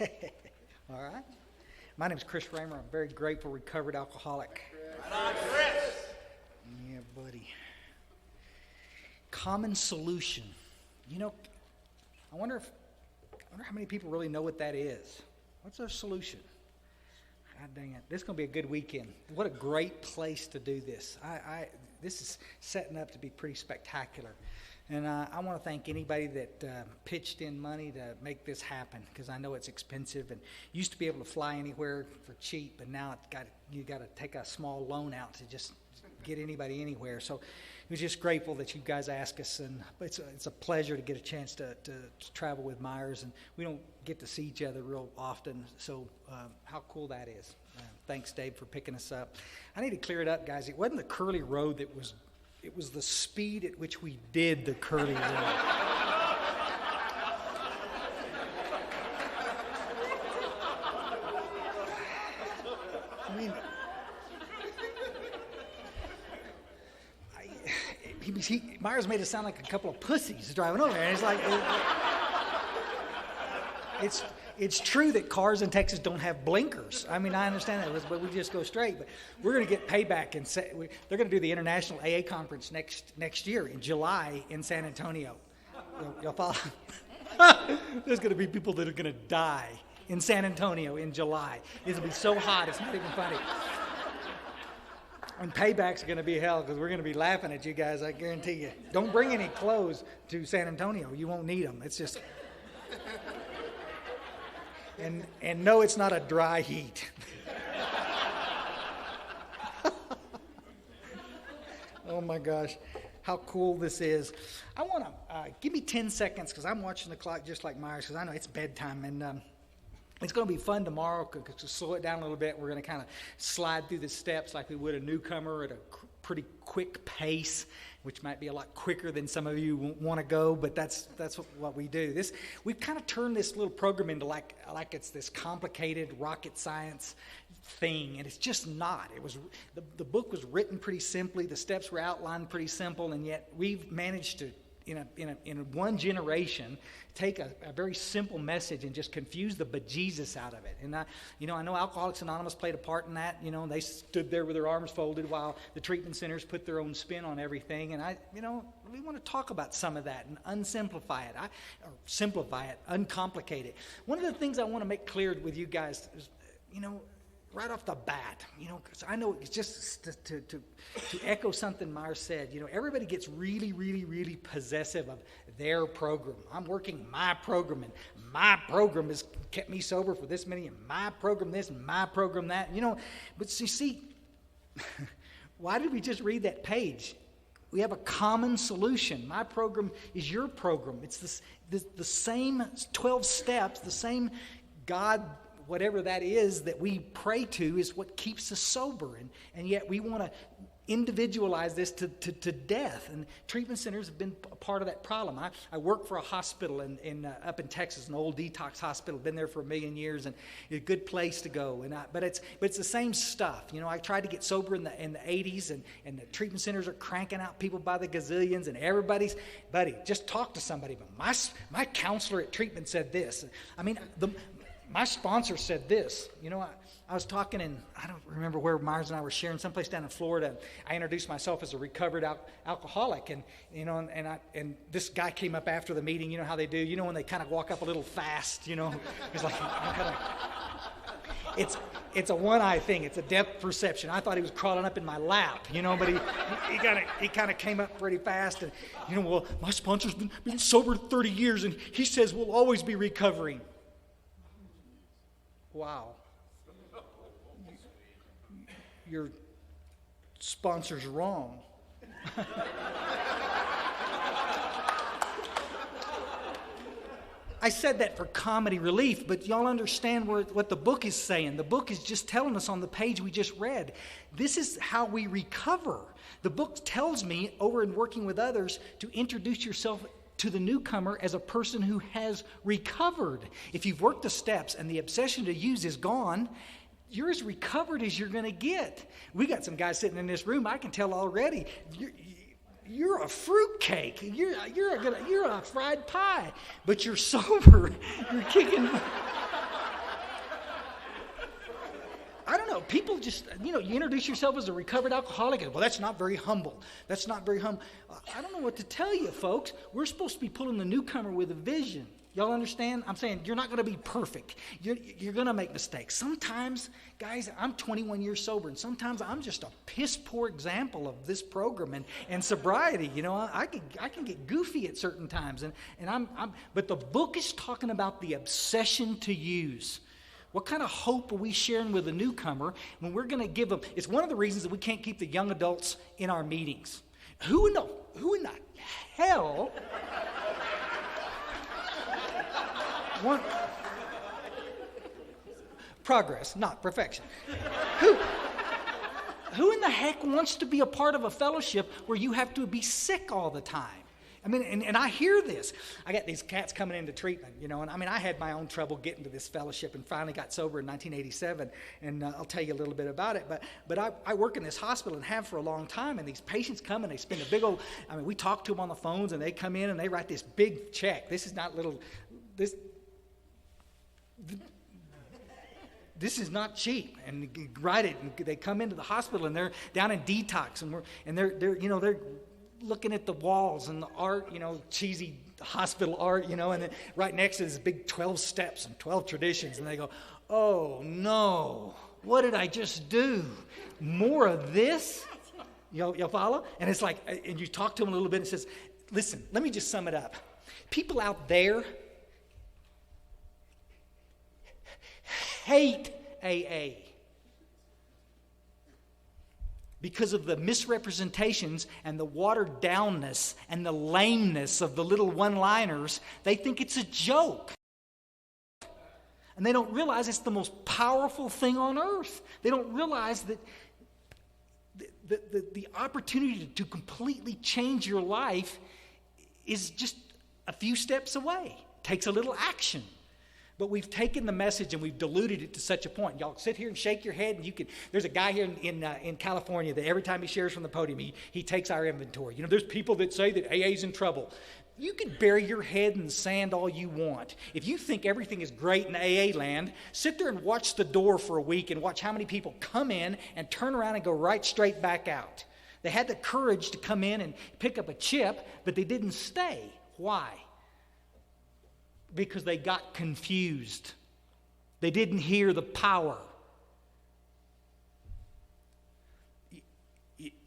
All right. My name is Chris Raymer. I'm a very grateful, recovered alcoholic. Yeah, buddy. Common Solution. You know, I wonder how many people really know what that is. What's our solution? God dang it. This is going to be a good weekend. What a great place to do this. This is setting up to be pretty spectacular. And I want to thank anybody that pitched in money to make this happen, because I know it's expensive. And used to be able to fly anywhere for cheap, but now you got to take a small loan out to just get anybody anywhere. So we're just grateful that you guys asked us, and it's a pleasure to get a chance to travel with Myers, and we don't get to see each other real often. So how cool that is. Thanks, Dave, for picking us up. I need to clear it up, guys. It wasn't the curly road that was. It was the speed at which we did the curly road. I mean, Myers made it sound like a couple of pussies driving over there. And it's like, it's true that cars in Texas don't have blinkers. I mean, I understand that, but we just go straight. But we're going to get payback, and they're going to do the International AA Conference next year in July in San Antonio. You'll follow? There's going to be people that are going to die in San Antonio in July. It'll be so hot, it's not even funny. And payback's going to be hell, because we're going to be laughing at you guys, I guarantee you. Don't bring any clothes to San Antonio. You won't need them. It's just... And no, it's not a dry heat. Oh my gosh, how cool this is. I want to give me 10 seconds, because I'm watching the clock just like Myers, because I know it's bedtime, and it's going to be fun tomorrow. To slow it down a little bit, we're going to kind of slide through the steps like we would a newcomer at a pretty quick pace, which might be a lot quicker than some of you want to go, but that's what we do. We've kind of turned this little program into like it's this complicated rocket science thing, and it's just not. It was the book was written pretty simply, the steps were outlined pretty simple, and yet we've managed to in one generation take a very simple message and just confuse the bejesus out of it. And I know Alcoholics Anonymous played a part in that. They stood there with their arms folded while the treatment centers put their own spin on everything. And we want to talk about some of that and unsimplify it, or simplify it, uncomplicate it. One of the things I want to make clear with you guys is, right off the bat, because I know it's just to echo something Myers said. Everybody gets really, really, really possessive of their program. I'm working my program, and my program has kept me sober for this many, and my program this, and my program that. But you see, why did we just read that page? We have a common solution. My program is your program. It's the same 12 steps, the same God. Whatever that is that we pray to is what keeps us sober, and yet we want to individualize this to death. And treatment centers have been a part of that problem. I work for a hospital up in Texas, an old detox hospital. Been there for 1 million years, and it's a good place to go. But it's the same stuff. I tried to get sober in the 80s, and the treatment centers are cranking out people by the gazillions, and everybody's, buddy, just talk to somebody. But my counselor at treatment said this. My sponsor said this. I was talking, and I don't remember where Myers and I were sharing, someplace down in Florida. I introduced myself as a recovered alcoholic, and and this guy came up after the meeting. You know how they do. When they kind of walk up a little fast. He's like, it's a one-eye thing. It's a depth perception. I thought he was crawling up in my lap, but he kind of came up pretty fast, and well, my sponsor's been sober 30 years, and he says we'll always be recovering. Wow. Your sponsor's wrong. I said that for comedy relief, but y'all understand what the book is saying. The book is just telling us on the page we just read. This is how we recover. The book tells me, over in working with others, to introduce yourself to the newcomer as a person who has recovered. If you've worked the steps and the obsession to use is gone, you're as recovered as you're going to get. We got some guys sitting in this room, I can tell already, you're a fruitcake. You're a fried pie, but you're sober. You're kicking. know. People just, you introduce yourself as a recovered alcoholic, and, well, that's not very humble. That's not very humble. I don't know what to tell you, folks. We're supposed to be pulling the newcomer with a vision. Y'all understand? I'm saying you're not going to be perfect. You're going to make mistakes. Sometimes, guys, I'm 21 years sober, and sometimes I'm just a piss-poor example of this program and sobriety. I can get goofy at certain times, but the book is talking about the obsession to use. What kind of hope are we sharing with a newcomer when we're going to give them? It's one of the reasons that we can't keep the young adults in our meetings. Who in the hell? Progress, not perfection. Who in the heck wants to be a part of a fellowship where you have to be sick all the time? I mean, and I hear this. I got these cats coming into treatment, and I had my own trouble getting to this fellowship and finally got sober in 1987, and I'll tell you a little bit about it. But I work in this hospital and have for a long time, and these patients come and they spend a big old, we talk to them on the phones, and they come in and they write this big check. This is not little, this is not cheap, and you write it, and they come into the hospital and they're down in detox, and they're looking at the walls and the art, cheesy hospital art, and then right next to this big 12 steps and 12 traditions, and they go, oh no, what did I just do? More of this? Y'all follow? And it's like, and you talk to them a little bit and it says, listen, let me just sum it up. People out there hate AA because of the misrepresentations and the watered downness and the lameness of the little one-liners. They think it's a joke. And they don't realize it's the most powerful thing on earth. They don't realize that the opportunity to completely change your life is just a few steps away. It takes a little action. But we've taken the message and we've diluted it to such a point. Y'all sit here and shake your head, and you can. There's a guy here in California that every time he shares from the podium, he takes our inventory. There's people that say that AA's in trouble. You can bury your head in the sand all you want. If you think everything is great in AA land, sit there and watch the door for a week and watch how many people come in and turn around and go right straight back out. They had the courage to come in and pick up a chip, but they didn't stay. Why? Because they got confused. They didn't hear the power.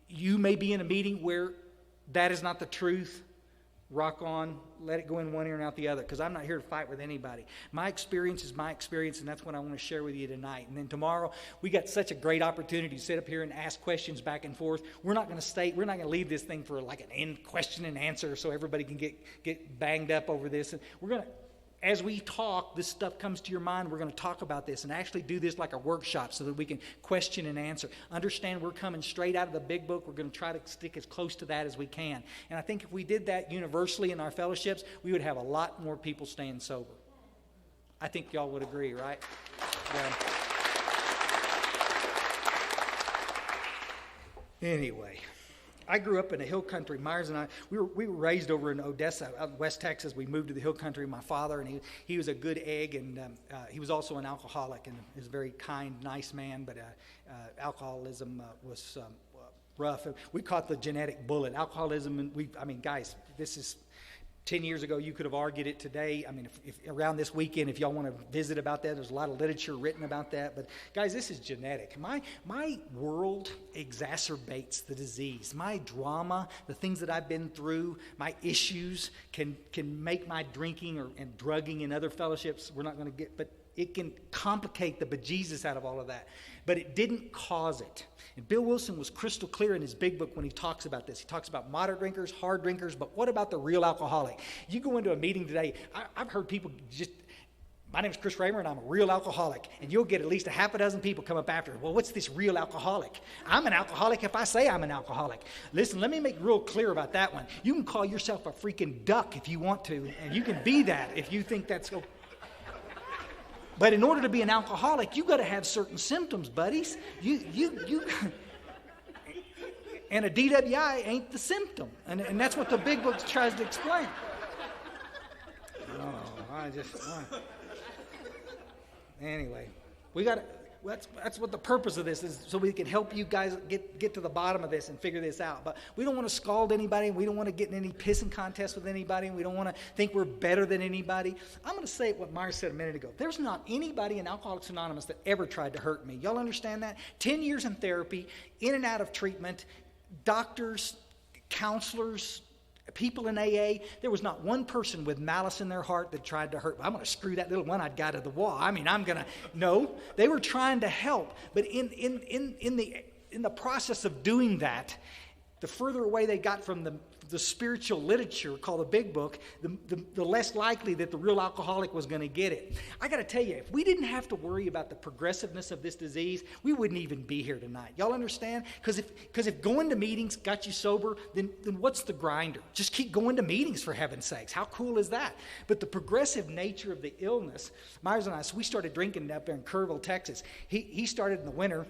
You may be in a meeting where that is not the truth. Rock on, let it go in one ear and out the other, because I'm not here to fight with anybody. My experience is my experience, and that's what I want to share with you tonight. And then tomorrow, we got such a great opportunity to sit up here and ask questions back and forth. We're not going to leave this thing for like an end question and answer so everybody can get banged up over this. And we're going to, as we talk, this stuff comes to your mind, we're going to talk about this and actually do this like a workshop so that we can question and answer. Understand we're coming straight out of the big book. We're going to try to stick as close to that as we can. And I think if we did that universally in our fellowships, we would have a lot more people staying sober. I think y'all would agree, right? Yeah. Anyway. I grew up in the hill country. Myers and I, we were raised over in Odessa, out in West Texas. We moved to the hill country. My father, and he was a good egg, and he was also an alcoholic, and he was a very kind, nice man, but alcoholism was rough. We caught the genetic bullet. Alcoholism, and guys, this is 10 years ago. You could have argued it today. If around this weekend, if y'all want to visit about that, there's a lot of literature written about that. But guys, this is genetic. My world exacerbates the disease. My drama, the things that I've been through, my issues can make my drinking and drugging in other fellowships. We're not going to get, but it can complicate the bejesus out of all of that. But it didn't cause it. And Bill Wilson was crystal clear in his big book when he talks about this. He talks about moderate drinkers, hard drinkers, but what about the real alcoholic? You go into a meeting today, I've heard people just, my name is Chris Raymer and I'm a real alcoholic. And you'll get at least a half a dozen people come up after, well, what's this real alcoholic? I'm an alcoholic if I say I'm an alcoholic. Listen, let me make real clear about that one. You can call yourself a freaking duck if you want to, and you can be that if you think that's okay. But in order to be an alcoholic, you got to have certain symptoms, buddies. You and a DWI ain't the symptom, and that's what the big book tries to explain. Anyway, That's what the purpose of this is, so we can help you guys get to the bottom of this and figure this out. But we don't want to scald anybody. We don't want to get in any pissing contest with anybody. We don't want to think we're better than anybody. I'm going to say what Myers said a minute ago. There's not anybody in Alcoholics Anonymous that ever tried to hurt me. Y'all understand that? 10 years in therapy, in and out of treatment, doctors, counselors, people in AA, there was not one person with malice in their heart that tried to hurt me. I'm going to screw that little one-eyed guy to the wall. I mean, no. They were trying to help. But in the process of doing that, the further away they got from the spiritual literature called the Big Book, the less likely that the real alcoholic was going to get it. I got to tell you, if we didn't have to worry about the progressiveness of this disease, we wouldn't even be here tonight. Y'all understand? Because if going to meetings got you sober, then what's the grinder? Just keep going to meetings, for heaven's sakes. How cool is that? But the progressive nature of the illness, Myers and I, so we started drinking up there in Kerrville, Texas. He started in the winter.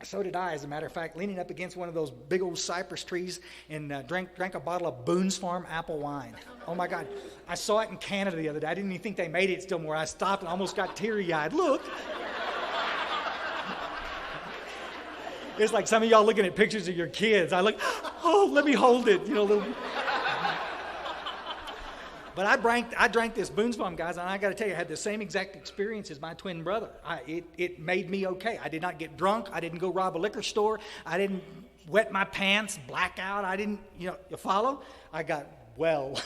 So did I, as a matter of fact, leaning up against one of those big old cypress trees and drank a bottle of Boone's Farm apple wine. Oh, my God. I saw it in Canada the other day. I didn't even think they made it still more. I stopped and almost got teary-eyed. Look. It's like some of y'all looking at pictures of your kids. I look, oh, let me hold it. Little... But I drank this Boone's Farm, guys, and I got to tell you, I had the same exact experience as my twin brother. It made me okay. I did not get drunk. I didn't go rob a liquor store. I didn't wet my pants, black out. I didn't, you follow? I got well.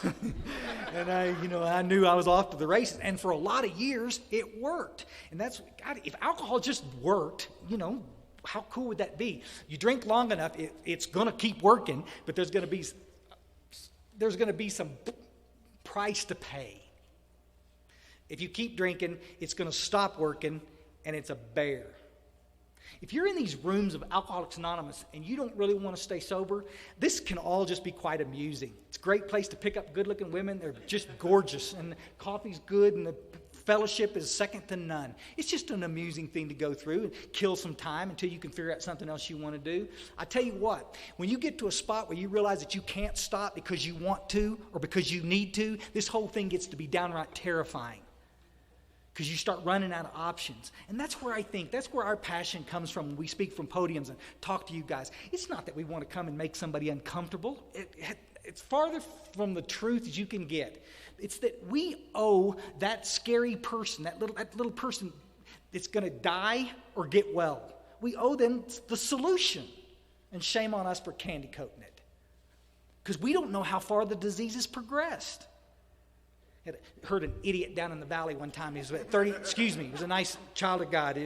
And I knew I was off to the races. And for a lot of years, it worked. And that's, God, if alcohol just worked, how cool would that be? You drink long enough, it's going to keep working, but there's going to be some price to pay. If you keep drinking, it's going to stop working, and it's a bear. If you're in these rooms of Alcoholics Anonymous and you don't really want to stay sober, this can all just be quite amusing. It's a great place to pick up good-looking women. They're just gorgeous, and the coffee's good, and the fellowship is second to none. It's just an amusing thing to go through and kill some time until you can figure out something else you want to do. I tell you what, when you get to a spot where you realize that you can't stop because you want to or because you need to, this whole thing gets to be downright terrifying because you start running out of options. And that's where our passion comes from when we speak from podiums and talk to you guys. It's not that we want to come and make somebody uncomfortable. It's farther from the truth as you can get. It's that we owe that scary person, that little person that's going to die or get well. We owe them the solution. And shame on us for candy coating it. Because we don't know how far the disease has progressed. I heard an idiot down in the valley one time. He was about 30, he was a nice child of God.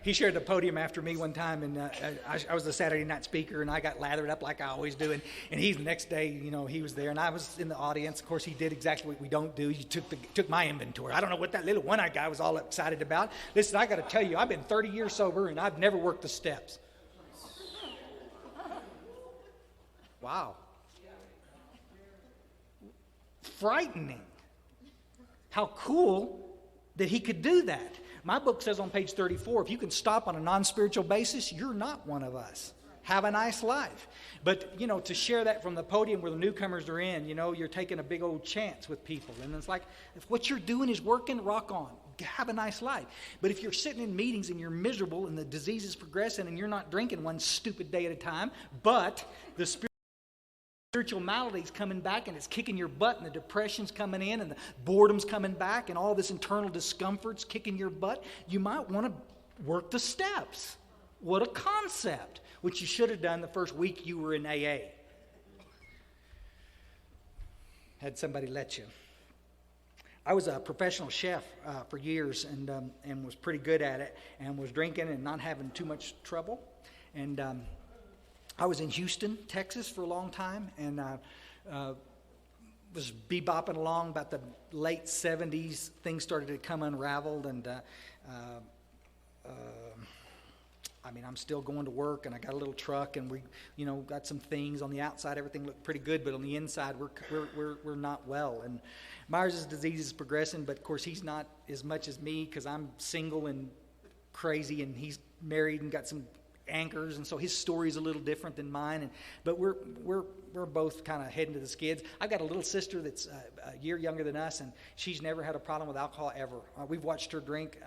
He shared the podium after me one time, and I was the Saturday night speaker, and I got lathered up like I always do. And he, the next day, he was there, and I was in the audience. Of course, he did exactly what we don't do. He took my inventory. I don't know what that little one-eyed guy was all excited about. Listen, I got to tell you, I've been 30 years sober, and I've never worked the steps. Wow. Frightening. How cool that he could do that. My book says on page 34, if you can stop on a non-spiritual basis, you're not one of us. Have a nice life. But, to share that from the podium where the newcomers are in, you're taking a big old chance with people. And it's like, if what you're doing is working, rock on. Have a nice life. But if you're sitting in meetings and you're miserable and the disease is progressing and you're not drinking one stupid day at a time, but the spiritual maladies coming back and it's kicking your butt and the depression's coming in and the boredom's coming back and all this internal discomfort's kicking your butt, you might want to work the steps. What a concept, which you should have done the first week you were in AA. Had somebody let you. I was a professional chef for years and was pretty good at it and was drinking and not having too much trouble. And I was in Houston, Texas for a long time, and was bebopping along about the late 70s. Things started to come unraveled, and I'm still going to work, and I got a little truck, and we, got some things on the outside. Everything looked pretty good, but on the inside, we're not well. And Myers' disease is progressing, but of course he's not as much as me because I'm single and crazy, and he's married and got some anchors, and so his story is a little different than mine. But we're both kind of heading to the skids. I've got a little sister that's a year younger than us, and she's never had a problem with alcohol ever. We've watched her drink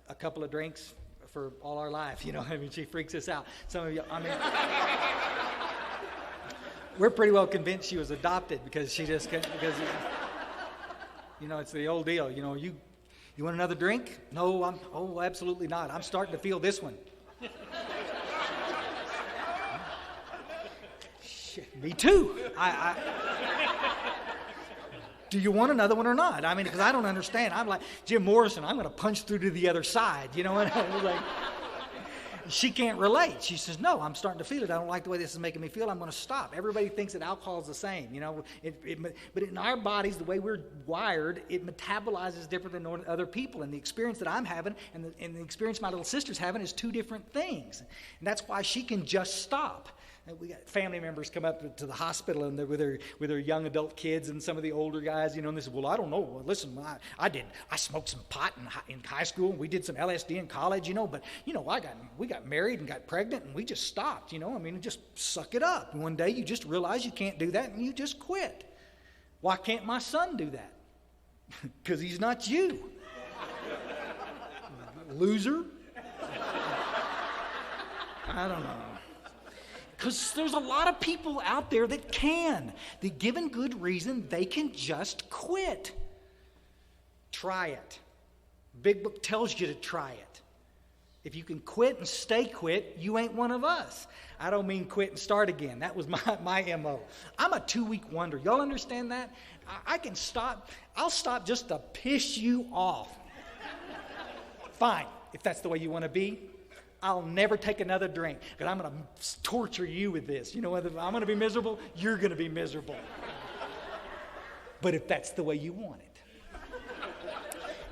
a couple of drinks for all our life. I mean, she freaks us out. Some of you, we're pretty well convinced she was adopted because she just because it's the old deal. You want another drink? No, absolutely not. I'm starting to feel this one. Shit, me too. Do you want another one or not? I mean, because I don't understand. I'm like Jim Morrison. I'm going to punch through to the other side. And I was like, she can't relate. She says, no, I'm starting to feel it. I don't like the way this is making me feel. I'm going to stop. Everybody thinks that alcohol is the same, but in our bodies, the way we're wired, it metabolizes different than other people. And the experience that I'm having and the experience my little sister's having is two different things. And that's why she can just stop. We got family members come up to the hospital and with their young adult kids and some of the older guys, and they say, well, I don't know. Well, listen, I smoked some pot in high school, and we did some LSD in college, but we got married and got pregnant, and we just stopped, just suck it up. And one day you just realize you can't do that, and you just quit. Why can't my son do that? Because he's not you. Loser. I don't know. Because there's a lot of people out there that can. That given good reason, they can just quit. Try it. Big Book tells you to try it. If you can quit and stay quit, you ain't one of us. I don't mean quit and start again. That was my MO. I'm a 2-week wonder. Y'all understand that? I can stop. I'll stop just to piss you off. Fine, if that's the way you want to be. I'll never take another drink because I'm going to torture you with this. I'm going to be miserable, you're going to be miserable. But if that's the way you want it.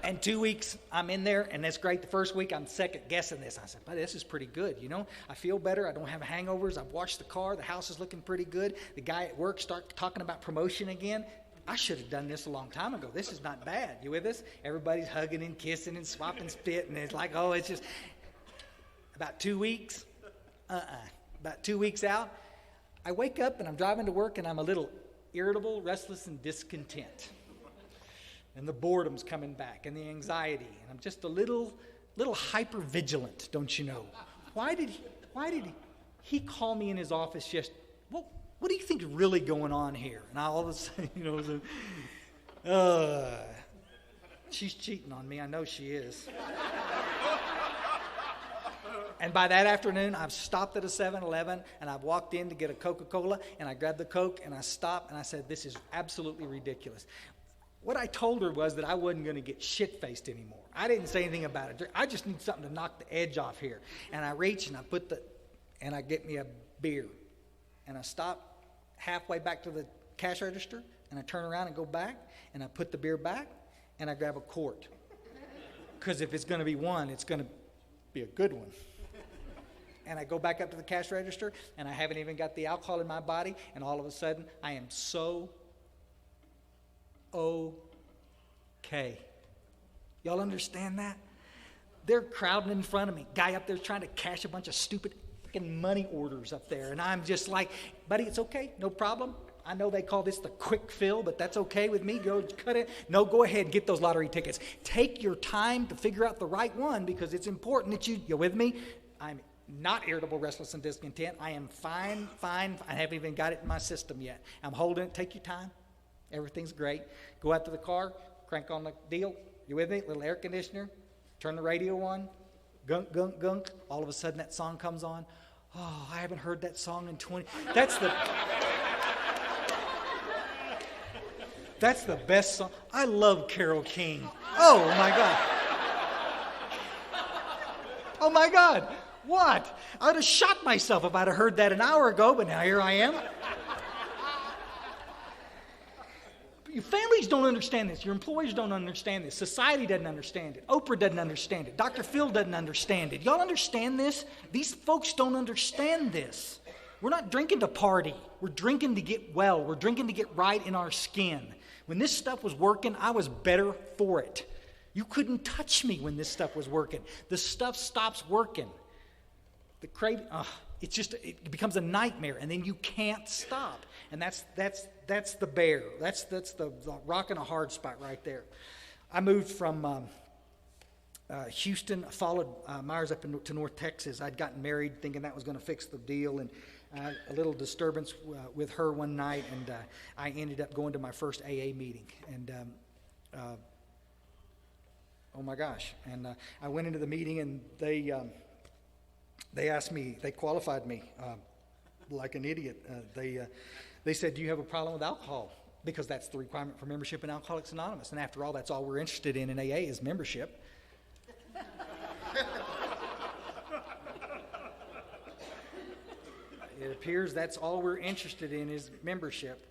And 2 weeks, I'm in there, and that's great. The first week, I'm second guessing this. I said, but this is pretty good, I feel better. I don't have hangovers. I've washed the car. The house is looking pretty good. The guy at work started talking about promotion again. I should have done this a long time ago. This is not bad. You with us? Everybody's hugging and kissing and swapping spit, and it's like, it's just... About 2 weeks, about 2 weeks out, I wake up and I'm driving to work and I'm a little irritable, restless, and discontent. And the boredom's coming back and the anxiety. And I'm just a little hyper vigilant, don't you know? Why did he call me in his office just, what do you think is really going on here? And I all of a sudden, she's cheating on me. I know she is. And by that afternoon, I've stopped at a 7-Eleven, and I've walked in to get a Coca-Cola, and I grabbed the Coke, and I stopped, and I said, this is absolutely ridiculous. What I told her was that I wasn't going to get shit-faced anymore. I didn't say anything about it. I just need something to knock the edge off here. And I reach, and I get me a beer. And I stop halfway back to the cash register, and I turn around and go back, and I put the beer back, and I grab a quart. Because if it's going to be one, it's going to be a good one. And I go back up to the cash register, and I haven't even got the alcohol in my body, and all of a sudden, I am so okay. Y'all understand that? They're crowding in front of me. Guy up there trying to cash a bunch of stupid freaking money orders up there, and I'm just like, buddy, it's okay, no problem. I know they call this the quick fill, but that's okay with me. Go cut it. No, go ahead and get those lottery tickets. Take your time to figure out the right one because it's important that you're with me. I'm not irritable, restless, and discontent. I am fine. I haven't even got it in my system yet. I'm holding it. Take your time. Everything's great. Go out to the car, crank on the deal. You with me? Little air conditioner. Turn the radio on. Gunk, gunk, gunk. All of a sudden that song comes on. Oh, I haven't heard that song in 20. That's the best song. I love Carole King. Oh, my God. Oh, my God. What? I would have shot myself if I'd have heard that an hour ago, but now here I am. Your families don't understand this. Your employers don't understand this. Society doesn't understand it. Oprah doesn't understand it. Dr. Phil doesn't understand it. Y'all understand this? These folks don't understand this. We're not drinking to party. We're drinking to get well. We're drinking to get right in our skin. When this stuff was working, I was better for it. You couldn't touch me when this stuff was working. The stuff stops working. The craving, it becomes a nightmare, and then you can't stop. And that's the bear. That's the rock in a hard spot right there. I moved from Houston. I followed Myers up to North Texas. I'd gotten married thinking that was going to fix the deal, and a little disturbance with her one night, and I ended up going to my first AA meeting. And oh my gosh! And I went into the meeting, and they asked me, they qualified me like an idiot. They said, "Do you have a problem with alcohol?" Because that's the requirement for membership in Alcoholics Anonymous. And after all, that's all we're interested in AA is membership. It appears that's all we're interested in is membership.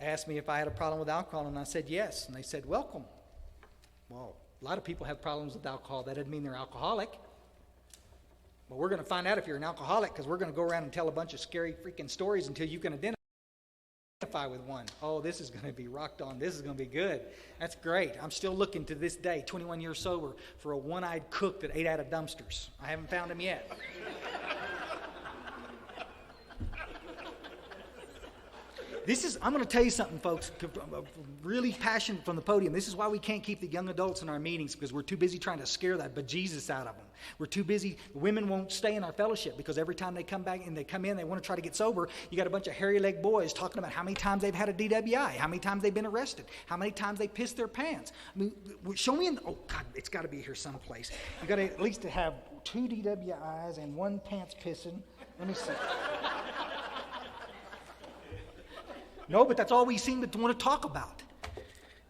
Asked me if I had a problem with alcohol, and I said yes. And they said, "Welcome." Well, a lot of people have problems with alcohol. That doesn't mean they're alcoholic. Well, we're going to find out if you're an alcoholic, because we're going to go around and tell a bunch of scary freaking stories until you can identify with one. Oh, this is going to be rocked on. This is going to be good. That's great. I'm still looking to this day, 21 years sober, for a one-eyed cook that ate out of dumpsters. I haven't found him yet. I'm going to tell you something, folks, really passionate from the podium. This is why we can't keep the young adults in our meetings, because we're too busy trying to scare that bejesus out of them. We're too busy. Women won't stay in our fellowship because every time they come back and they come in, they want to try to get sober. You got a bunch of hairy-legged boys talking about how many times they've had a DWI, how many times they've been arrested, how many times they pissed their pants. I mean, show me oh, God, it's got to be here someplace. You got to at least have 2 DWIs and 1 pants pissing. Let me see. No, but that's all we seem to want to talk about.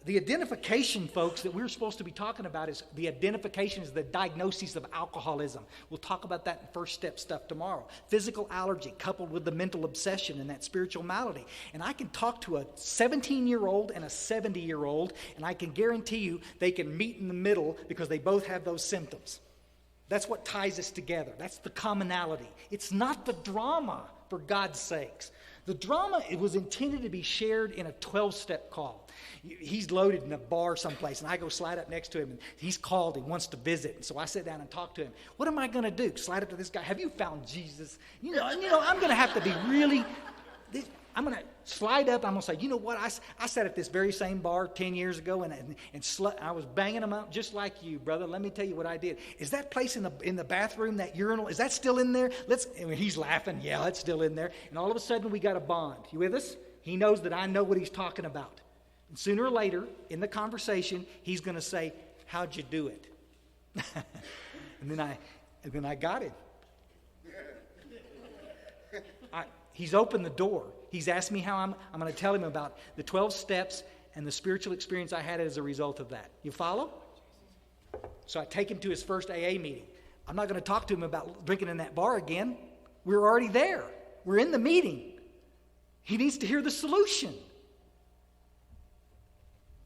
The identification, folks, that we're supposed to be talking about is the identification is the diagnosis of alcoholism. We'll talk about that in first step stuff tomorrow. Physical allergy coupled with the mental obsession and that spiritual malady. And I can talk to a 17-year-old and a 70-year-old, and I can guarantee you they can meet in the middle because they both have those symptoms. That's what ties us together. That's the commonality. It's not the drama, for God's sakes. The drama, it was intended to be shared in a 12-step call. He's loaded in a bar someplace, and I go slide up next to him, and he's called and wants to visit. And so I sit down and talk to him. What am I going to do? Slide up to this guy. Have you found Jesus? You know, I'm going to have to be really... I'm going to slide up. I'm going to say, you know what? I sat at this very same bar 10 years ago, and I was banging them out just like you, brother. Let me tell you what I did. Is that place in the bathroom, that urinal, is that still in there? He's laughing. Yeah, it's still in there. And all of a sudden, we got a bond. You with us? He knows that I know what he's talking about. And sooner or later, in the conversation, he's going to say, "How'd you do it?" and then I got him. He's opened the door. He's asked me how I'm going to tell him about the 12 steps and the spiritual experience I had as a result of that. You follow? So I take him to his first AA meeting. I'm not going to talk to him about drinking in that bar again. We're already there. We're in the meeting. He needs to hear the solution.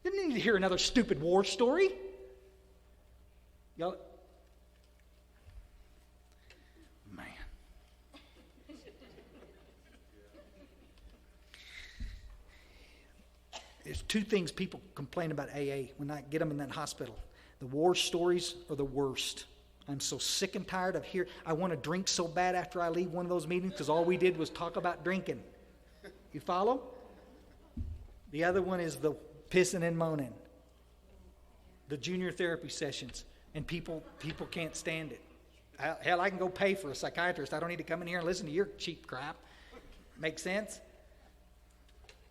He doesn't need to hear another stupid war story. Y'all... There's 2 things people complain about AA when I get them in that hospital. The war stories are the worst. I'm so sick and tired of hearing. I want to drink so bad after I leave one of those meetings because all we did was talk about drinking. You follow? The other one is the pissing and moaning. The junior therapy sessions. And people can't stand it. Hell, I can go pay for a psychiatrist. I don't need to come in here and listen to your cheap crap. Make sense?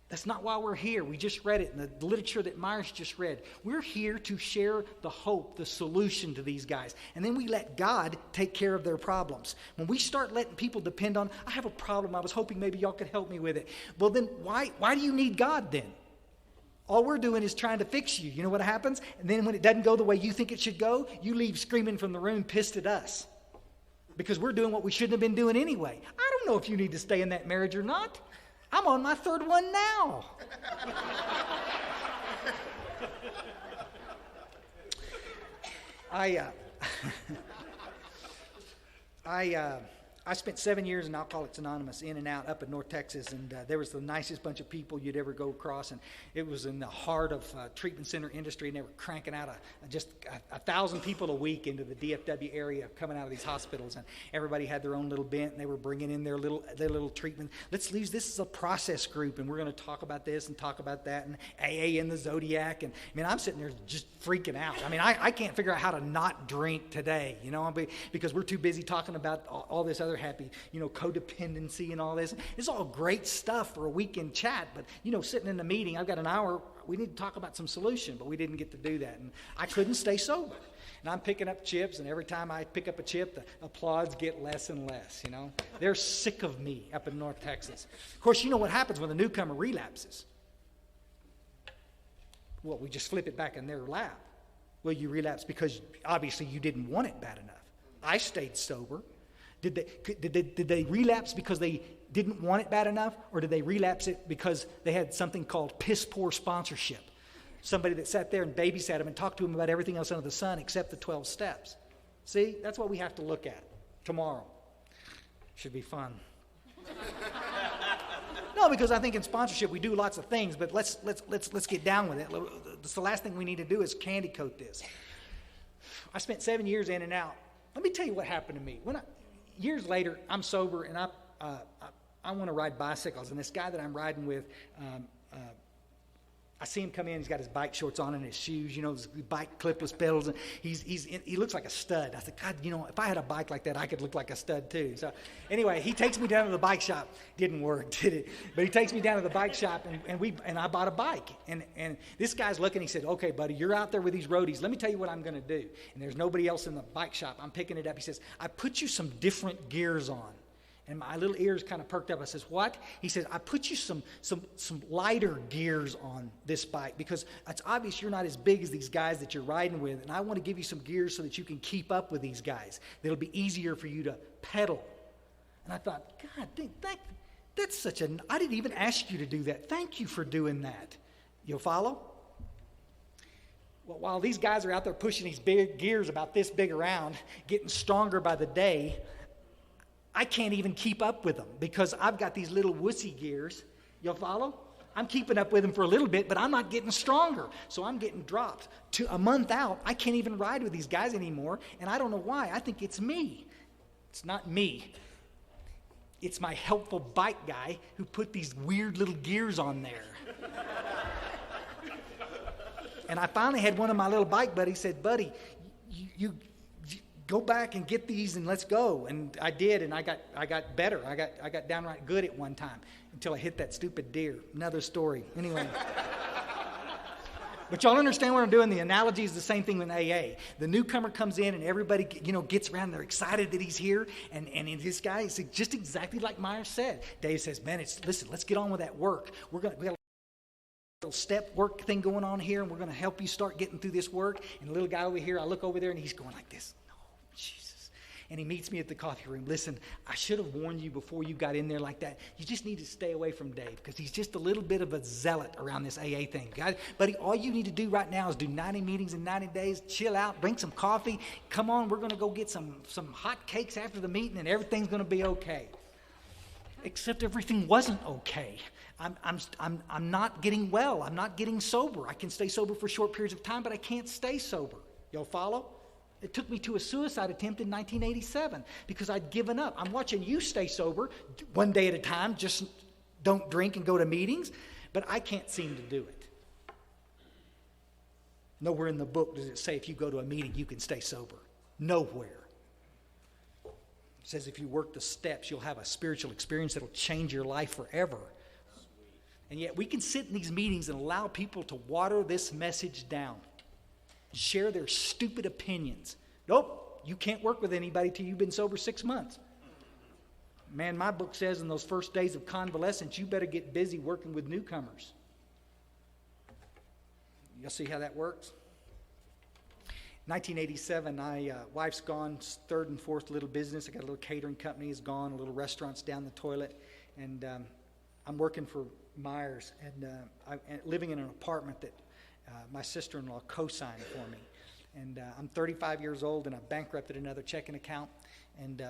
That's not why we're here. We just read it in the literature that Myers just read. We're here to share the hope, the solution to these guys. And then we let God take care of their problems. When we start letting people depend on, I have a problem, I was hoping maybe y'all could help me with it. Well then, why do you need God then? All we're doing is trying to fix you. You know what happens? And then when it doesn't go the way you think it should go, you leave screaming from the room, pissed at us. Because we're doing what we shouldn't have been doing anyway. I don't know if you need to stay in that marriage or not. I'm on my 3rd one now. I spent 7 years in Alcoholics Anonymous, in and out, up in North Texas, and there was the nicest bunch of people you'd ever go across, and it was in the heart of treatment center industry, and they were cranking out just 1,000 people a week into the DFW area coming out of these hospitals, and everybody had their own little bent, and they were bringing in their little treatment. Let's use this as a process group, and we're going to talk about this and talk about that, and AA in the Zodiac, and I mean, I'm sitting there just freaking out. I mean, I can't figure out how to not drink today, because we're too busy talking about all this other happy, codependency and all this. It's all great stuff for a weekend chat, but, sitting in the meeting, I've got an hour, we need to talk about some solution, but we didn't get to do that. And I couldn't stay sober. And I'm picking up chips, and every time I pick up a chip, the applause get less and less, They're sick of me up in North Texas. Of course, you know what happens when the newcomer relapses? Well, we just flip it back in their lap. Well, you relapse because obviously you didn't want it bad enough. I stayed sober. Did they relapse because they didn't want it bad enough, or did they relapse it because they had something called piss poor sponsorship? Somebody that sat there and babysat them and talked to them about everything else under the sun except the 12 steps. See, that's what we have to look at tomorrow. Should be fun. No, because I think in sponsorship we do lots of things, but let's get down with it. The last thing we need to do is candy coat this. I spent 7 years in and out. Let me tell you what happened to me. Years later, I'm sober, and I want to ride bicycles. And this guy that I'm riding with, I see him come in. He's got his bike shorts on and his shoes, his bike clipless pedals. And he looks like a stud. I said, God, if I had a bike like that, I could look like a stud too. So anyway, he takes me down to the bike shop. Didn't work, did it? But he takes me down to the bike shop, and I bought a bike. And this guy's looking. He said, okay, buddy, you're out there with these roadies. Let me tell you what I'm going to do. And there's nobody else in the bike shop. I'm picking it up. He says, I put you some different gears on. And my little ears kind of perked up. I says, what? He says, I put you some lighter gears on this bike because it's obvious you're not as big as these guys that you're riding with, and I want to give you some gears so that you can keep up with these guys. It'll be easier for you to pedal. And I thought, God, that's such I didn't even ask you to do that. Thank you for doing that. You'll follow? Well, while these guys are out there pushing these big gears about this big around, getting stronger by the day, I can't even keep up with them because I've got these little wussy gears. You'll follow? I'm keeping up with them for a little bit, but I'm not getting stronger. So I'm getting dropped. A month out, I can't even ride with these guys anymore, and I don't know why. I think it's me. It's not me. It's my helpful bike guy who put these weird little gears on there. And I finally had one of my little bike buddies said, buddy, you go back and get these and let's go. And I did, and I got better. I got downright good at one time until I hit that stupid deer. Another story. Anyway. But y'all understand what I'm doing? The analogy is the same thing with AA. The newcomer comes in and everybody, gets around. They're excited that he's here. And this guy is just exactly like Myers said. Dave says, man, listen, let's get on with that work. We got a little step work thing going on here, and we're going to help you start getting through this work. And the little guy over here, I look over there, and he's going like this. Jesus. And he meets me at the coffee room. Listen, I should have warned you before you got in there like that. You just need to stay away from Dave because he's just a little bit of a zealot around this AA thing. Guys, buddy, all you need to do right now is do 90 meetings in 90 days, chill out, drink some coffee. Come on, we're going to go get some hot cakes after the meeting and everything's going to be okay. Except everything wasn't okay. I'm not getting well. I'm not getting sober. I can stay sober for short periods of time, but I can't stay sober. Y'all follow? It took me to a suicide attempt in 1987 because I'd given up. I'm watching you stay sober one day at a time, just don't drink and go to meetings, but I can't seem to do it. Nowhere in the book does it say if you go to a meeting, you can stay sober. Nowhere. It says if you work the steps, you'll have a spiritual experience that'll change your life forever. And yet we can sit in these meetings and allow people to water this message down. Share their stupid opinions. Nope, you can't work with anybody till you've been sober 6 months. Man, my book says in those first days of convalescence, you better get busy working with newcomers. You'll see how that works? 1987, wife's gone, third and fourth little business. I got a little catering company, is gone, a little restaurant's down the toilet. And I'm working for Myers and living in an apartment that my sister-in-law co-signed for me. And I'm 35 years old, and I bankrupted another checking account. And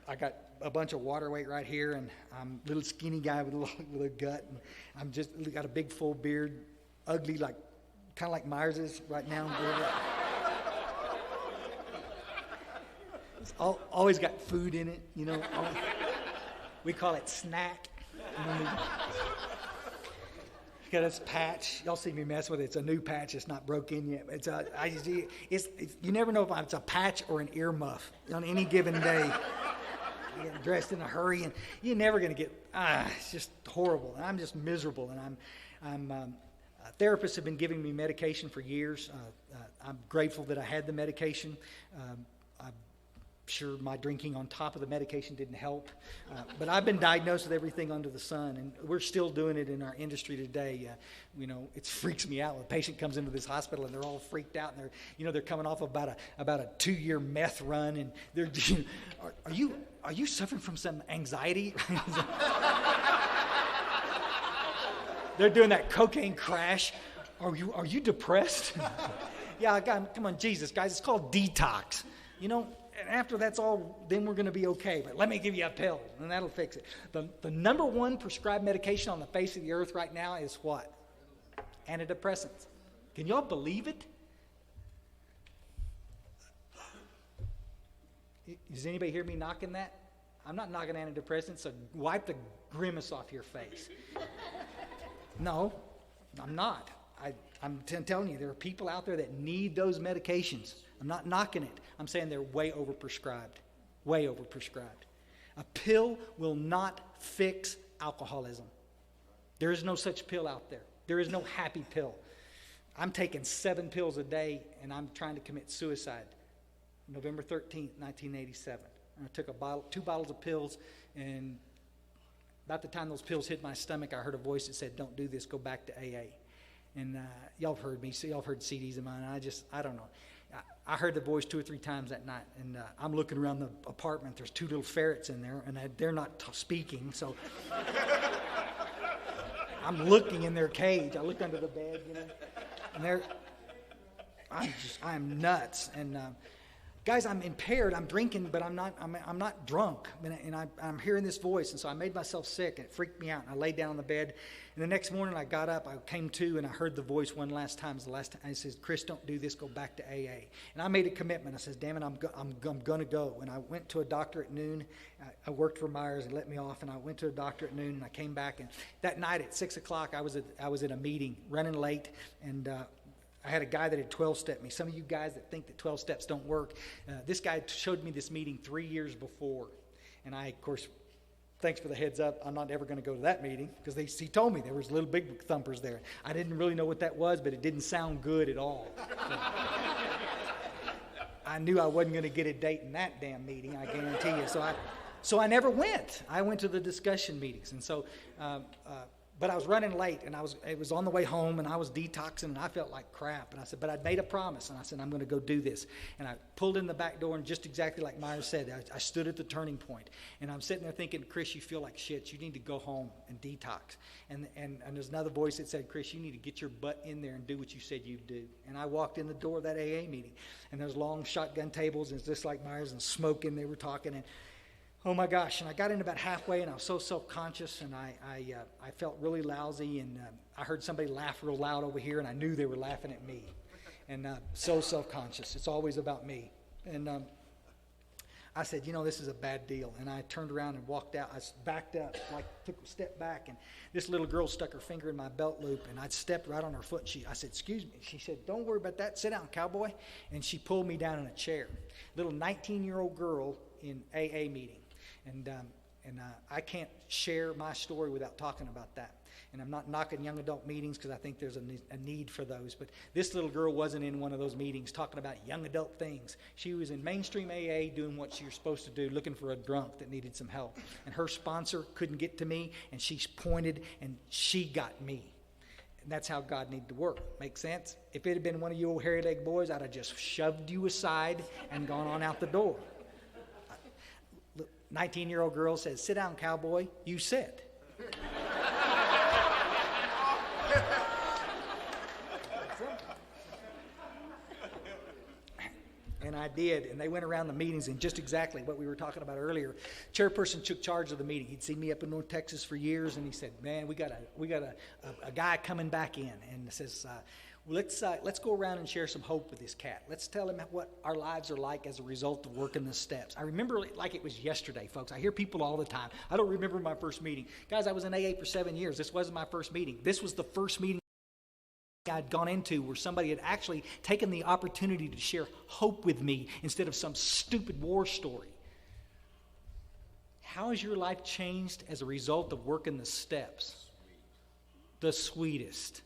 I got a bunch of water weight right here, and I'm a little skinny guy with a gut, and I'm just got a big full beard, ugly, like kind of like Myers's right now. It's always got food in it, you know. We call it snack. Got this patch. Y'all see me mess with it. It's a new patch. It's not broke in yet. You never know if it's a patch or an earmuff on any given day. You get dressed in a hurry, and you're never going to get. It's just horrible. And I'm just miserable. And therapists have been giving me medication for years. I'm grateful that I had the medication. I'm sure my drinking on top of the medication didn't help. But I've been diagnosed with everything under the sun, and we're still doing it in our industry today. It freaks me out when a patient comes into this hospital and they're all freaked out, and they're coming off about a 2-year meth run, and they're are you suffering from some anxiety? They're doing that cocaine crash. Are you depressed? Yeah, come on, Jesus, guys, it's called detox. And after that's all, then we're going to be okay. But let me give you a pill, and that'll fix it. The number one prescribed medication on the face of the earth right now is what? Antidepressants. Can y'all believe it? Does anybody hear me knocking that? I'm not knocking antidepressants, so wipe the grimace off your face. No, I'm not. I'm telling you, there are people out there that need those medications. I'm not knocking it. I'm saying they're way overprescribed. Way overprescribed. A pill will not fix alcoholism. There is no such pill out there. There is no happy pill. I'm taking 7 pills a day, and I'm trying to commit suicide. November 13th, 1987. And I took 2 bottles of pills, and about the time those pills hit my stomach, I heard a voice that said, "Don't do this, go back to AA." And y'all have heard me, y'all have heard CDs of mine. I don't know. I heard the voice 2 or 3 times that night, and I'm looking around the apartment. There's 2 little ferrets in there, and they're not speaking, so I'm looking in their cage. I look under the bed, and I'm nuts. And guys, I'm impaired. I'm drinking, but I'm not drunk. And I'm hearing this voice, and so I made myself sick, and it freaked me out. And I laid down on the bed, and the next morning I got up, I came to, and I heard the voice one last time. It was the last time. I said, "Chris, don't do this. Go back to AA." And I made a commitment. I said, "Damn it, I'm going to go." And I went to a doctor at noon. I worked for Myers and let me off, and I went to a doctor at noon, and I came back. And that night at 6 o'clock, I was at a meeting, running late, and I had a guy that had 12-stepped me. Some of you guys that think that 12 steps don't work, this guy showed me this meeting 3 years before. And I, of course, thanks for the heads up, I'm not ever going to go to that meeting, because he told me there was little big thumpers there. I didn't really know what that was, but it didn't sound good at all. So, I knew I wasn't going to get a date in that damn meeting, I guarantee you. So I never went. I went to the discussion meetings. And so but I was running late, and it was on the way home, and I was detoxing, and I felt like crap. And I said, but I'd made a promise, and I said, I'm going to go do this. And I pulled in the back door, and just exactly like Myers said, I stood at the turning point. And I'm sitting there thinking, Chris, you feel like shit. You need to go home and detox. And there's another voice that said, Chris, you need to get your butt in there and do what you said you'd do. And I walked in the door of that AA meeting, and there's long shotgun tables, and it's just like Myers, and smoking. They were talking, and oh my gosh, and I got in about halfway, and I was so self-conscious, and I felt really lousy, and I heard somebody laugh real loud over here, and I knew they were laughing at me, and so self-conscious. It's always about me. And I said, this is a bad deal, and I turned around and walked out. I backed up, took a step back, and this little girl stuck her finger in my belt loop, and I stepped right on her foot. I said, excuse me. She said, don't worry about that. Sit down, cowboy. And she pulled me down in a chair. Little 19-year-old girl in AA meeting. And I can't share my story without talking about that. And I'm not knocking young adult meetings, because I think there's a need for those. But this little girl wasn't in one of those meetings talking about young adult things. She was in mainstream AA doing what she was supposed to do, looking for a drunk that needed some help. And her sponsor couldn't get to me, and she pointed, and she got me. And that's how God needed to work. Make sense? If it had been one of you old hairy-legged boys, I'd have just shoved you aside and gone on out the door. 19-year-old girl says, sit down, cowboy. You sit. And I did. And they went around the meetings and just exactly what we were talking about earlier. Chairperson took charge of the meeting. He'd seen me up in North Texas for years, and he said, man, we got a guy coming back in. And says, let's go around and share some hope with this cat. Let's tell him what our lives are like as a result of working the steps. I remember it like it was yesterday, folks. I hear people all the time. I don't remember my first meeting. Guys, I was in AA for 7 years. This wasn't my first meeting. This was the first meeting I'd gone into where somebody had actually taken the opportunity to share hope with me instead of some stupid war story. How has your life changed as a result of working the steps? The sweetest.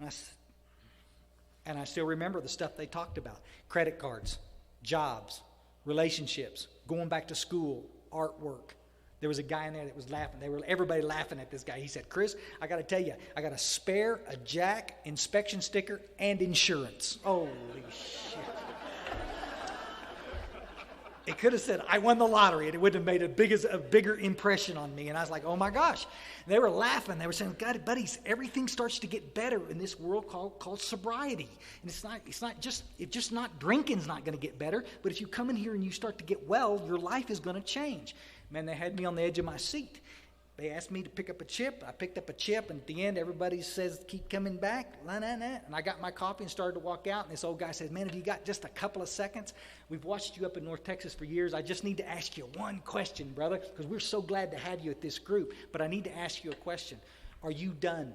And I still remember the stuff they talked about. Credit cards, jobs, relationships, going back to school, artwork. There was a guy in there that was laughing. Everybody laughing at this guy. He said, Chris, I got to tell you, I got a spare, a jack, inspection sticker, and insurance. Holy shit. It could have said, I won the lottery, and it would have made a bigger impression on me. And I was like, oh my gosh. And they were laughing. They were saying, God, buddies, everything starts to get better in this world called sobriety. And it's not just not drinking's not going to get better, but if you come in here and you start to get well, your life is going to change. Man, they had me on the edge of my seat. They asked me to pick up a chip. I picked up a chip, and at the end, everybody says, keep coming back. And I got my coffee and started to walk out, and this old guy says, man, have you got just a couple of seconds? We've watched you up in North Texas for years. I just need to ask you one question, brother, because we're so glad to have you at this group. But I need to ask you a question. Are you done?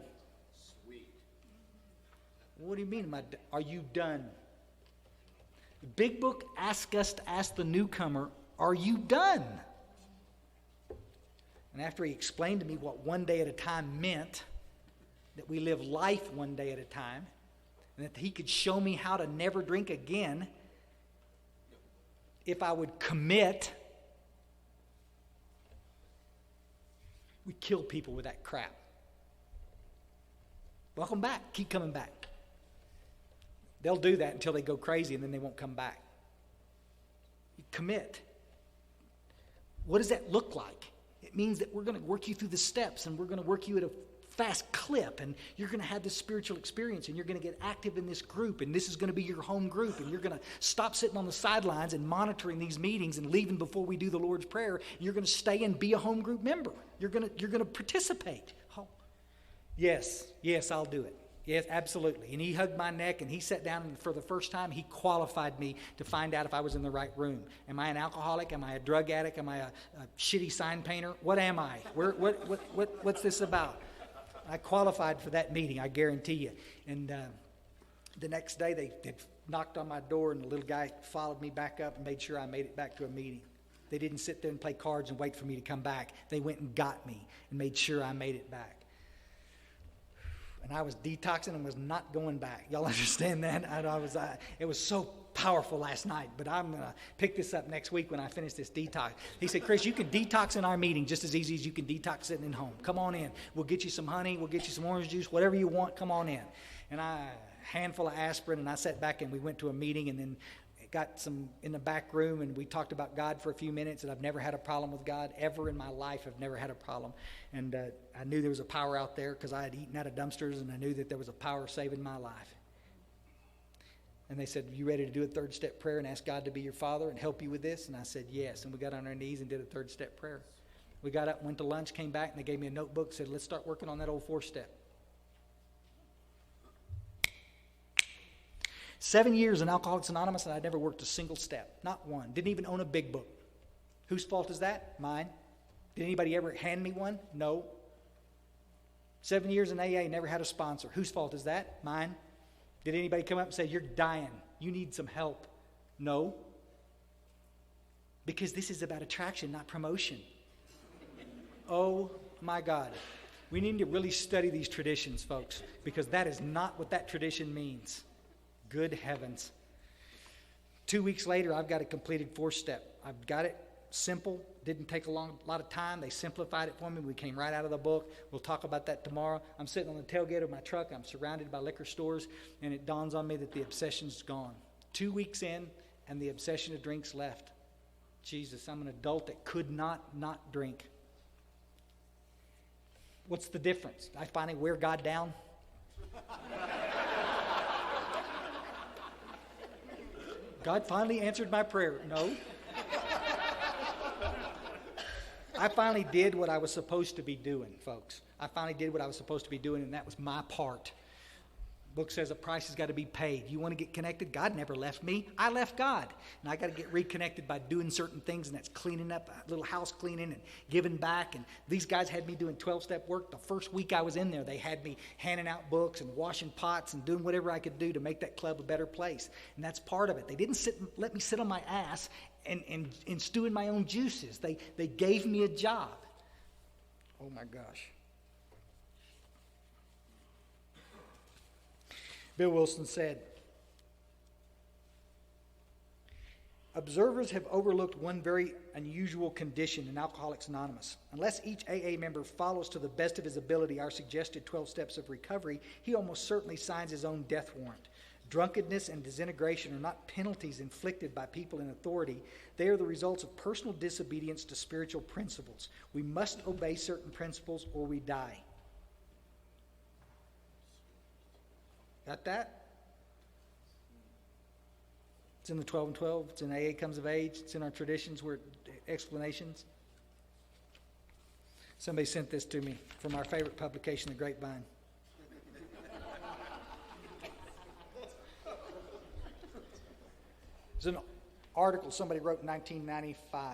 Sweet. What do you mean, are you done? The big book asks us to ask the newcomer, are you done? And after he explained to me what one day at a time meant, that we live life one day at a time, and that he could show me how to never drink again if I would commit, we kill people with that crap. Welcome back. Keep coming back. They'll do that until they go crazy, and then they won't come back. You commit. What does that look like? It means that we're going to work you through the steps, and we're going to work you at a fast clip, and you're going to have this spiritual experience, and you're going to get active in this group, and this is going to be your home group, and you're going to stop sitting on the sidelines and monitoring these meetings and leaving before we do the Lord's Prayer. And you're going to stay and be a home group member. You're going to participate. Oh, yes, I'll do it. Yes, absolutely. And he hugged my neck, and he sat down, and for the first time, he qualified me to find out if I was in the right room. Am I an alcoholic? Am I a drug addict? Am I a shitty sign painter? What am I? What's this about? I qualified for that meeting, I guarantee you. And the next day, they knocked on my door, and the little guy followed me back up and made sure I made it back to a meeting. They didn't sit there and play cards and wait for me to come back. They went and got me and made sure I made it back. And I was detoxing and was not going back. Y'all understand that? It was so powerful last night, but I'm going to pick this up next week when I finish this detox. He said, Chris, you can detox in our meeting just as easy as you can detox sitting at home. Come on in. We'll get you some honey. We'll get you some orange juice, whatever you want. Come on in. And a handful of aspirin, and I sat back and we went to a meeting, and then got some in the back room, and we talked about God for a few minutes, and I've never had a problem with God ever in my life. I've never had a problem. And I knew there was a power out there because I had eaten out of dumpsters, and I knew that there was a power saving my life. And they said, you ready to do a third step prayer and ask God to be your father and help you with this? And I said, yes. And we got on our knees and did a third step prayer. We got up, went to lunch, came back, and they gave me a notebook, said, let's start working on that old 4-step. 7 years in Alcoholics Anonymous, and I'd never worked a single step. Not one. Didn't even own a big book. Whose fault is that? Mine. Did anybody ever hand me one? No. 7 years in AA, never had a sponsor. Whose fault is that? Mine. Did anybody come up and say, you're dying, you need some help? No. Because this is about attraction, not promotion. Oh my God. We need to really study these traditions, folks, because that is not what that tradition means. Good heavens. 2 weeks later, I've got a completed 4-step. I've got it simple. Didn't take a lot of time. They simplified it for me. We came right out of the book. We'll talk about that tomorrow. I'm sitting on the tailgate of my truck. I'm surrounded by liquor stores, and it dawns on me that the obsession's gone. 2 weeks in, and the obsession of drinks left. Jesus, I'm an adult that could not drink. What's the difference? I finally wear God down? God finally answered my prayer. No. I finally did what I was supposed to be doing, folks. I finally did what I was supposed to be doing, and that was my part. Book says a price has got to be paid. You want to get connected? God never left me. I left God. And I got to get reconnected by doing certain things, and that's cleaning up, a little house cleaning and giving back. And these guys had me doing 12-step work. The first week I was in there, they had me handing out books and washing pots and doing whatever I could do to make that club a better place. And that's part of it. They didn't let me sit on my ass and stew in my own juices. They gave me a job. Oh, my gosh. Bill Wilson said, observers have overlooked one very unusual condition in Alcoholics Anonymous. Unless each AA member follows to the best of his ability our suggested 12 steps of recovery, he almost certainly signs his own death warrant. Drunkenness and disintegration are not penalties inflicted by people in authority. They are the results of personal disobedience to spiritual principles. We must obey certain principles or we die. Got that? It's in the 12 and 12. It's in AA Comes of Age. It's in our traditions where explanations. Somebody sent this to me from our favorite publication, The Grapevine. It's an article somebody wrote in 1995.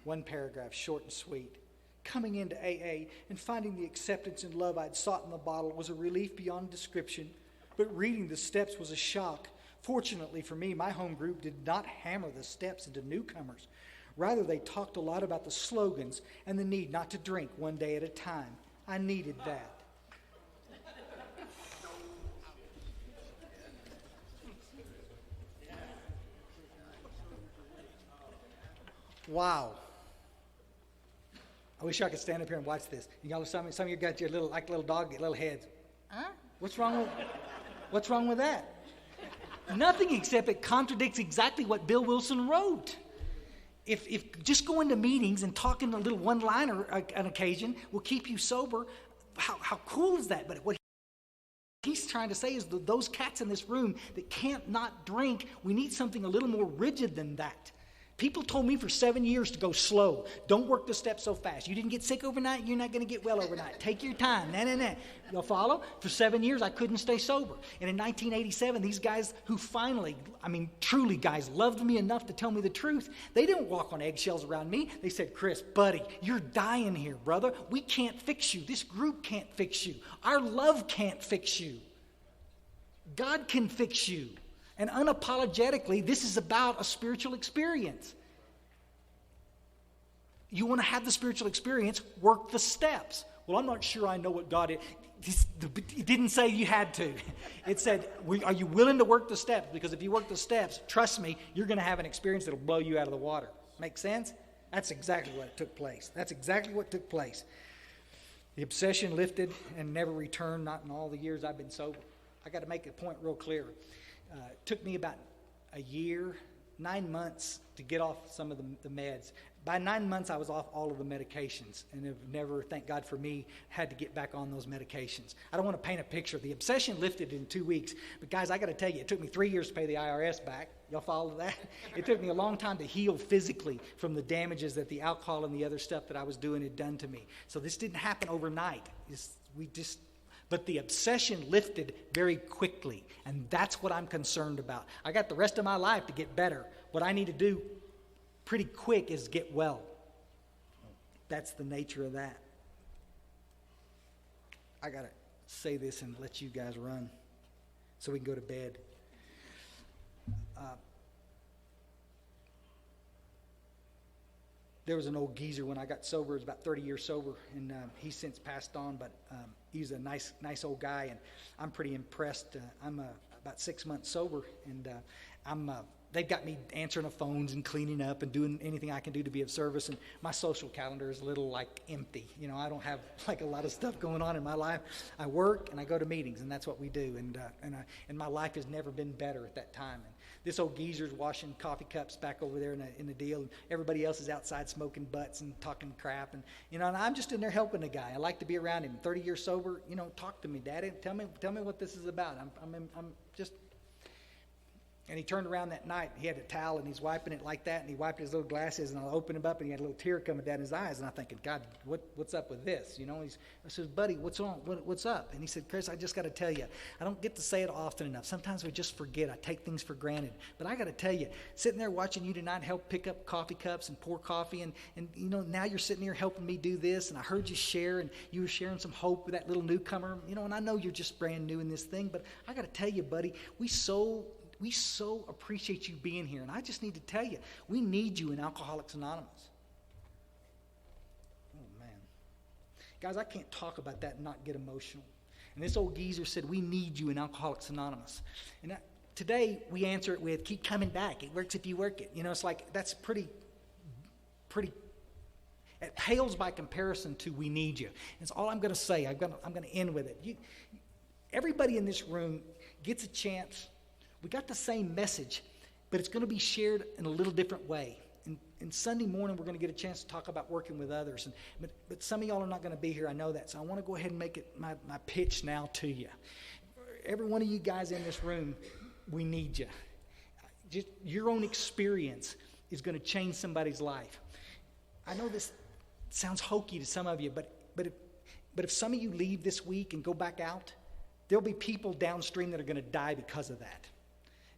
One paragraph, short and sweet. Coming into AA and finding the acceptance and love I'd sought in the bottle was a relief beyond description, but reading the steps was a shock. Fortunately for me, my home group did not hammer the steps into newcomers. Rather, they talked a lot about the slogans and the need not to drink one day at a time. I needed that. Wow. I wish I could stand up here and watch this. Y'all, some of you got your little dog, little heads. Huh? What's wrong with that? Nothing, except it contradicts exactly what Bill Wilson wrote. If just going to meetings and talking a little one-liner on occasion will keep you sober, how cool is that? But what he's trying to say is those cats in this room that can't not drink, we need something a little more rigid than that. People told me for 7 years to go slow. Don't work the steps so fast. You didn't get sick overnight, you're not going to get well overnight. Take your time. Nah. You'll follow? For 7 years, I couldn't stay sober. And in 1987, these guys who finally, truly guys, loved me enough to tell me the truth, they didn't walk on eggshells around me. They said, Chris, buddy, you're dying here, brother. We can't fix you. This group can't fix you. Our love can't fix you. God can fix you. And unapologetically, this is about a spiritual experience. You want to have the spiritual experience, work the steps. Well, I'm not sure I know what God is. It didn't say you had to. It said, are you willing to work the steps? Because if you work the steps, trust me, you're going to have an experience that will blow you out of the water. Make sense? That's exactly what took place. That's exactly what took place. The obsession lifted and never returned, not in all the years I've been sober. I got to make a point real clear. It took me about a year, 9 months to get off some of the meds. By 9 months, I was off all of the medications and have never, thank God for me, had to get back on those medications. I don't want to paint a picture. The obsession lifted in 2 weeks. But guys, I got to tell you, it took me 3 years to pay the IRS back. Y'all follow that? It took me a long time to heal physically from the damages that the alcohol and the other stuff that I was doing had done to me. So this didn't happen overnight. But the obsession lifted very quickly, and that's what I'm concerned about. I got the rest of my life to get better. What I need to do pretty quick is get well. That's the nature of that. I got to say this and let you guys run so we can go to bed. There was an old geezer when I got sober. He was about 30 years sober, and he's since passed on, but he's a nice old guy, and I'm pretty impressed. I'm about 6 months sober, and they've got me answering the phones and cleaning up and doing anything I can do to be of service, and my social calendar is a little empty. I don't have a lot of stuff going on in my life. I work and I go to meetings, and that's what we do, and my life has never been better at that time. And this old geezer's washing coffee cups back over there in the deal, and everybody else is outside smoking butts and talking crap, and and I'm just in there helping the guy. I like to be around him. 30 years sober, talk to me, Daddy. Tell me what this is about. I'm just. And he turned around that night, he had a towel, and he's wiping it like that, and he wiped his little glasses, and I opened them up, and he had a little tear coming down his eyes, and I'm thinking, God, what's up with this? You know, I said, buddy, what's wrong? What's up? And he said, Chris, I just got to tell you, I don't get to say it often enough. Sometimes we just forget. I take things for granted. But I got to tell you, sitting there watching you tonight help pick up coffee cups and pour coffee, and you know, now you're sitting here helping me do this, and I heard you share, and you were sharing some hope with that little newcomer, you know, and I know you're just brand new in this thing, but I got to tell you, buddy, we so appreciate you being here. And I just need to tell you, we need you in Alcoholics Anonymous. Oh, man. Guys, I can't talk about that and not get emotional. And this old geezer said, we need you in Alcoholics Anonymous. And today, we answer it with, keep coming back. It works if you work it. You know, it's like, that's pretty, it pales by comparison to we need you. That's all I'm going to say. I'm going to end with it. Everybody in this room gets a chance. We got the same message, but it's going to be shared in a little different way. And Sunday morning, we're going to get a chance to talk about working with others. But some of y'all are not going to be here. I know that. So I want to go ahead and make it my pitch now to you. Every one of you guys in this room, we need you. Just your own experience is going to change somebody's life. I know this sounds hokey to some of you, but if some of you leave this week and go back out, there'll be people downstream that are going to die because of that.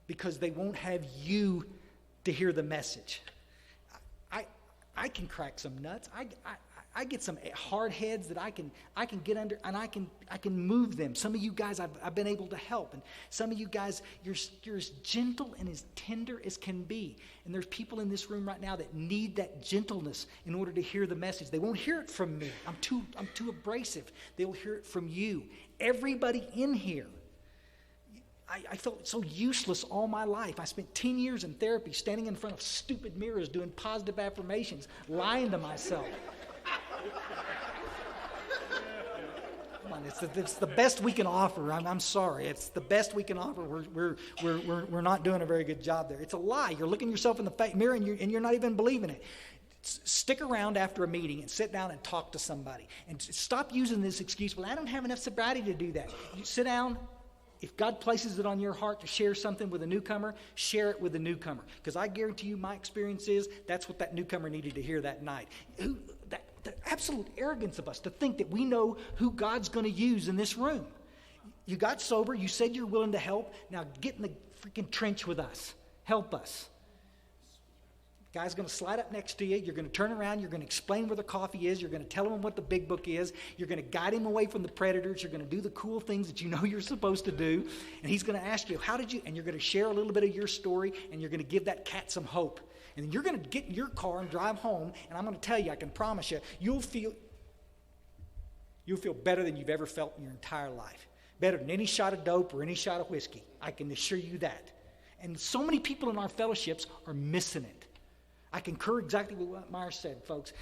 Because they won't have you to hear the message. I can crack some nuts. I get some hard heads that I can get under, and I can move them. Some of you guys I've been able to help, and some of you guys you're as gentle and as tender as can be. And there's people in this room right now that need that gentleness in order to hear the message. They won't hear it from me. I'm too abrasive. They'll hear it from you. Everybody in here. I felt so useless all my life. I spent 10 years in therapy standing in front of stupid mirrors doing positive affirmations, lying to myself. Come on, it's the best we can offer. I'm sorry. It's the best we can offer. We're not doing a very good job there. It's a lie. You're looking yourself in the mirror and you're not even believing it. Stick around after a meeting and sit down and talk to somebody. And stop using this excuse, well, I don't have enough sobriety to do that. You sit down. If God places it on your heart to share something with a newcomer, share it with the newcomer. Because I guarantee you my experience is that's what that newcomer needed to hear that night. The absolute arrogance of us to think that we know who God's going to use in this room. You got sober. You said you're willing to help. Now get in the freaking trench with us. Help us. Guy's going to slide up next to you. You're going to turn around. You're going to explain where the coffee is. You're going to tell him what the big book is. You're going to guide him away from the predators. You're going to do the cool things that you know you're supposed to do. And he's going to ask you, how did you? And you're going to share a little bit of your story, and you're going to give that cat some hope. And then you're going to get in your car and drive home, and I'm going to tell you, I can promise you, you'll feel better than you've ever felt in your entire life. Better than any shot of dope or any shot of whiskey. I can assure you that. And so many people in our fellowships are missing it. I concur exactly with what Myers said, folks.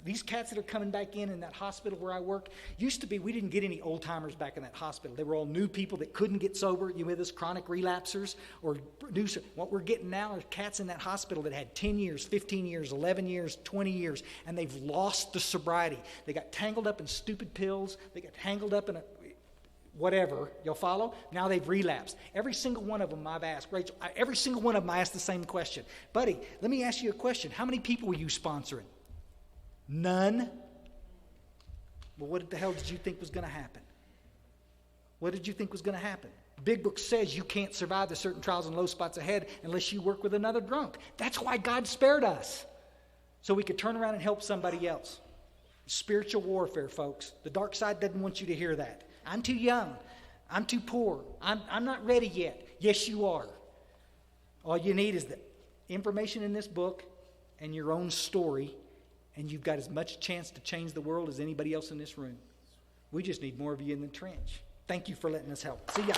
These cats that are coming back in that hospital where I work, used to be we didn't get any old-timers back in that hospital. They were all new people that couldn't get sober, you with us, chronic relapsers, or producer. What we're getting now are cats in that hospital that had 10 years, 15 years, 11 years, 20 years, and they've lost the sobriety. They got tangled up in stupid pills. They got tangled up in whatever, you'll follow? Now they've relapsed. Every single one of them I've asked, Rachel, every single one of them I asked the same question. Buddy, let me ask you a question. How many people were you sponsoring? None? Well, what the hell did you think was going to happen? What did you think was going to happen? Big Book says you can't survive the certain trials and low spots ahead unless you work with another drunk. That's why God spared us, so we could turn around and help somebody else. Spiritual warfare, folks. The dark side doesn't want you to hear that. I'm too young. I'm too poor. I'm not ready yet. Yes, you are. All you need is the information in this book and your own story, and you've got as much chance to change the world as anybody else in this room. We just need more of you in the trench. Thank you for letting us help. See ya.